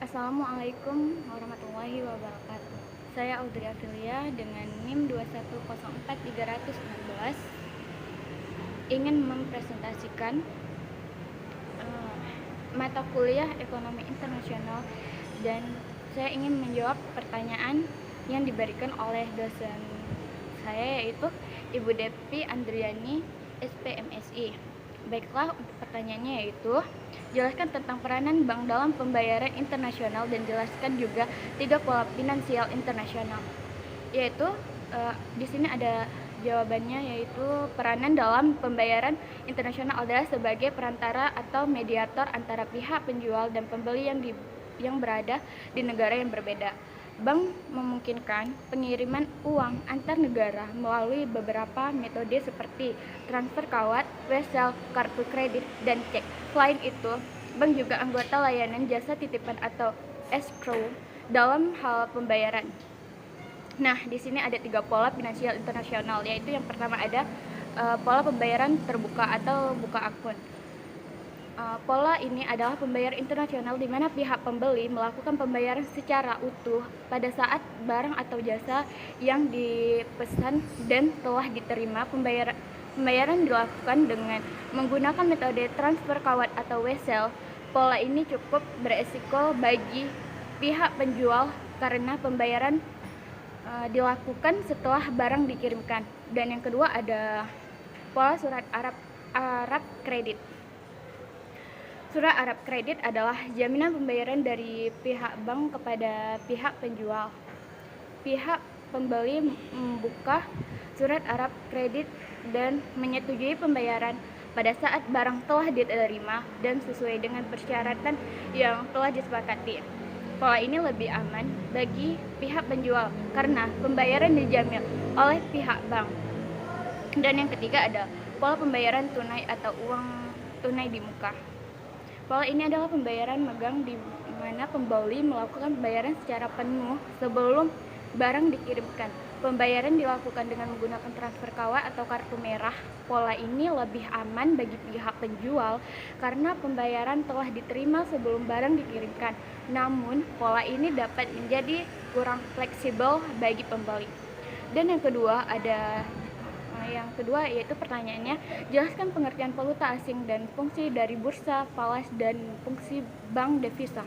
Assalamualaikum warahmatullahi wabarakatuh. Saya Audrey Afilia dengan NIM 2104316 ingin mempresentasikan mata kuliah Ekonomi Internasional, dan saya ingin menjawab pertanyaan yang diberikan oleh dosen saya, yaitu Ibu Depi Andriani, SPMSI. Baiklah, untuk pertanyaannya yaitu jelaskan tentang peranan bank dalam pembayaran internasional dan jelaskan juga 3 pola finansial internasional. Yaitu di sini ada jawabannya, yaitu peranan dalam pembayaran internasional adalah sebagai perantara atau mediator antara pihak penjual dan pembeli yang berada di negara yang berbeda. Bank memungkinkan pengiriman uang antar negara melalui beberapa metode seperti transfer kawat, wesel, kartu kredit, dan cek. Selain itu, bank juga anggota layanan jasa titipan atau escrow dalam hal pembayaran. Nah, di sini ada 3 pola finansial internasional, yaitu yang pertama ada pola pembayaran terbuka atau buka akun. Pola ini adalah pembayaran internasional di mana pihak pembeli melakukan pembayaran secara utuh pada saat barang atau jasa yang dipesan dan telah diterima. Pembayaran dilakukan dengan menggunakan metode transfer kawat atau wesel. Pola ini cukup beresiko bagi pihak penjual karena pembayaran dilakukan setelah barang dikirimkan. Dan yang kedua ada pola surat Arab kredit. Surat Arab kredit adalah jaminan pembayaran dari pihak bank kepada pihak penjual. Pihak pembeli membuka surat Arab kredit dan menyetujui pembayaran pada saat barang telah diterima dan sesuai dengan persyaratan yang telah disepakati. Pola ini lebih aman bagi pihak penjual karena pembayaran dijamin oleh pihak bank. Dan yang ketiga ada pola pembayaran tunai atau uang tunai di muka. Pola ini adalah pembayaran megang di mana pembeli melakukan pembayaran secara penuh sebelum barang dikirimkan. Pembayaran dilakukan dengan menggunakan transfer kawat atau kartu merah. Pola ini lebih aman bagi pihak penjual karena pembayaran telah diterima sebelum barang dikirimkan. Namun, pola ini dapat menjadi kurang fleksibel bagi pembeli. Dan yang kedua yaitu pertanyaannya, jelaskan pengertian valuta asing dan fungsi dari bursa, falas, dan fungsi bank devisa.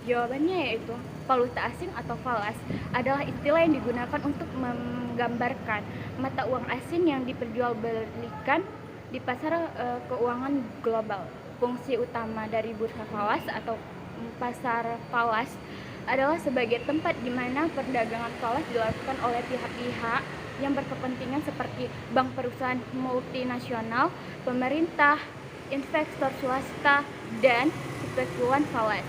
Jawabannya yaitu valuta asing atau falas adalah istilah yang digunakan untuk menggambarkan mata uang asing yang diperjualbelikan di pasar keuangan global. Fungsi utama dari bursa falas atau pasar falas adalah sebagai tempat di mana perdagangan falas dilakukan oleh pihak-pihak yang berkepentingan seperti bank, perusahaan multinasional, pemerintah, investor swasta, dan spekulan falas.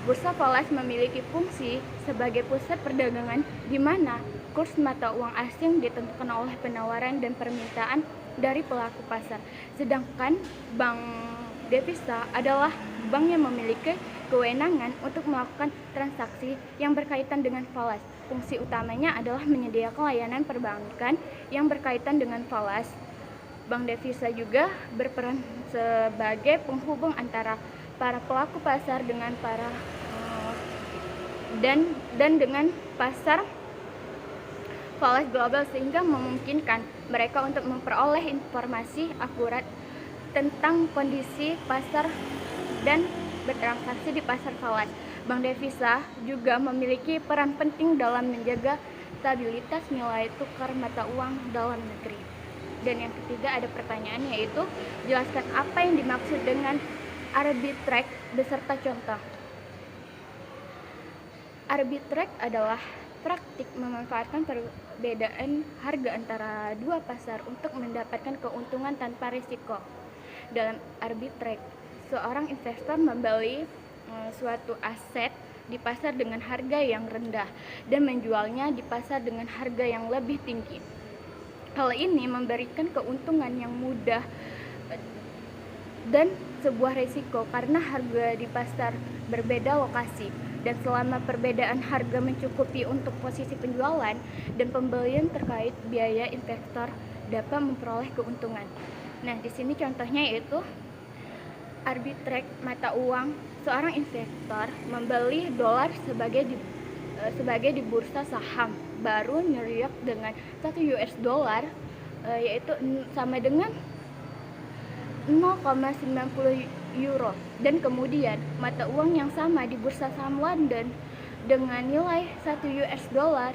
Bursa falas memiliki fungsi sebagai pusat perdagangan di mana kurs mata uang asing ditentukan oleh penawaran dan permintaan dari pelaku pasar. Sedangkan bank devisa adalah bank yang memiliki kewenangan untuk melakukan transaksi yang berkaitan dengan falas. Fungsi utamanya adalah menyediakan layanan perbankan yang berkaitan dengan falas. Bank devisa juga berperan sebagai penghubung antara para pelaku pasar dengan dan dengan pasar falas global, sehingga memungkinkan mereka untuk memperoleh informasi akurat tentang kondisi pasar dan bertransaksi di pasar falas. Bank devisa juga memiliki peran penting dalam menjaga stabilitas nilai tukar mata uang dalam negeri. Dan yang ketiga ada pertanyaan, yaitu jelaskan apa yang dimaksud dengan arbitrage beserta contoh. Arbitrage adalah praktik memanfaatkan perbedaan harga antara dua pasar untuk mendapatkan keuntungan tanpa risiko. Dalam arbitrage, seorang investor membeli suatu aset di pasar dengan harga yang rendah dan menjualnya di pasar dengan harga yang lebih tinggi. Hal ini memberikan keuntungan yang mudah dan sebuah risiko karena harga di pasar berbeda lokasi, dan selama perbedaan harga mencukupi untuk posisi penjualan dan pembelian terkait biaya, investor dapat memperoleh keuntungan. Nah, di sini contohnya yaitu arbitrage mata uang. Seorang investor membeli dolar sebagai di bursa saham baru New York dengan 1 US dollar yaitu sama dengan 0,90 euro, dan kemudian mata uang yang sama di bursa saham London dengan nilai 1 US dollar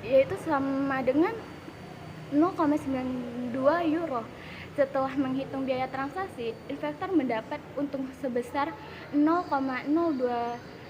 yaitu sama dengan 0,92 euro. Setelah menghitung biaya transaksi, investor mendapat untung sebesar 0,02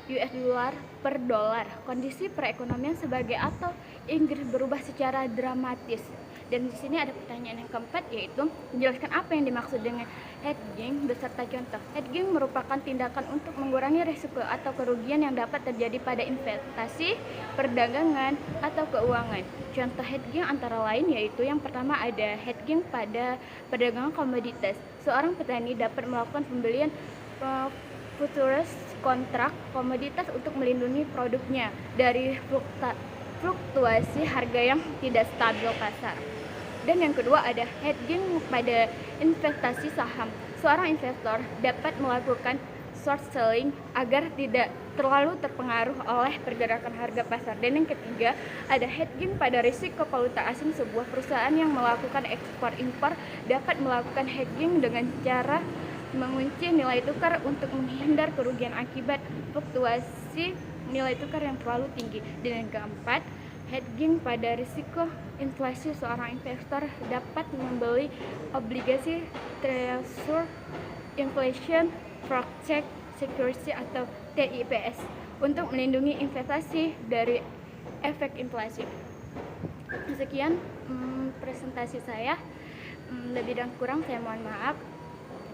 US dollar per dolar. Kondisi perekonomian sebagai atau Inggris berubah secara dramatis. Dan di sini ada pertanyaan yang keempat, yaitu menjelaskan apa yang dimaksud dengan hedging beserta contoh. Hedging merupakan tindakan untuk mengurangi risiko atau kerugian yang dapat terjadi pada investasi, perdagangan, atau keuangan. Contoh hedging antara lain yaitu yang pertama ada hedging pada perdagangan komoditas. Seorang petani dapat melakukan pembelian futures kontrak komoditas untuk melindungi produknya dari fluktuasi harga yang tidak stabil pasar. Dan yang kedua ada hedging pada investasi saham. Seorang investor dapat melakukan short selling agar tidak terlalu terpengaruh oleh pergerakan harga pasar. Dan yang ketiga ada hedging pada risiko valuta asing. Sebuah perusahaan yang melakukan ekspor impor dapat melakukan hedging dengan cara mengunci nilai tukar untuk menghindar kerugian akibat fluktuasi nilai tukar yang terlalu tinggi. Dan yang keempat, hedging pada risiko inflasi. Seorang investor dapat membeli obligasi Treasury Inflation Project Security atau TIPS untuk melindungi investasi dari efek inflasi. Sekian presentasi saya. Lebih dan kurang saya mohon maaf.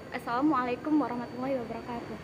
Assalamualaikum warahmatullahi wabarakatuh.